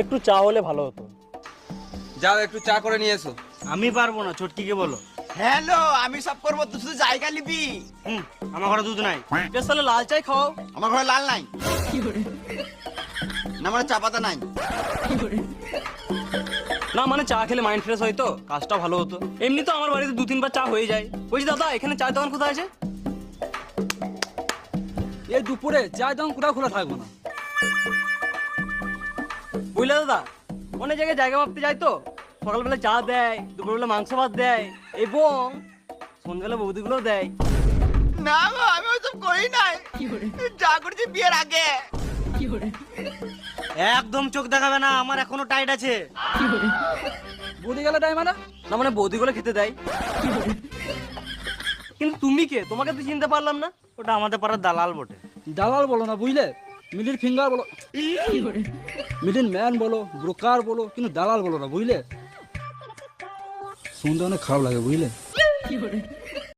একটু চা হলে ভালো হতো। যাও একটু চা করে নিয়ে এসো। আমি পারবো না, ছোটকিকে বলো। হ্যালো, আমি সব করবো, তুই শুধু জায়গা নিবি। আমার ঘরে দুধ নাই। বেশ তাহলে লাল চাই খাও। আমার ঘরে লাল নাই, না মানে চা পাতা নাই। না মানে চা খেলে মাইন্ড ফ্রেশ হয় তো, কাজটা ভালো হতো। এমনি তো আমার বাড়িতে 2-3 বার চা হয়ে যায়। বলছি দাদা, এখানে চায়ের দোকান কোথায় আছে? এই দুপুরে চায়ের দোকান কোথাও খোলা থাকবো না। বুঝলে দাদা, অনেক জায়গায় জায়গা মাপতে যায় তো, সকালবেলা চা দেয়, দুপুরবেলা মাংস ভাত দেয়, এবং সন্ধ্যাবেলা বৌদিগুলোও দেয়। না গো, আমি ওসব করি নাই, যা করেছি বিয়ের আগে। একদম চোখ দেখাবে না, আমার এখনো টাইট আছে। বুঝে গেলে টাইম না। না মানে বৌদিগুলো খেতে দেয়। কিন্তু তুমি কে? তোমাকে তো চিনতে পারলাম না। ওটা আমাদের পাড়ার দালাল বটে। দালাল বলো না, বুঝলে, মিডিল ফিঙ্গার বলো, মিডিল ম্যান বলো, ব্রোকার বলো, কিন্তু দালাল বলো না, বুঝলে। শুনতে অনেক খারাপ লাগে, বুঝলে।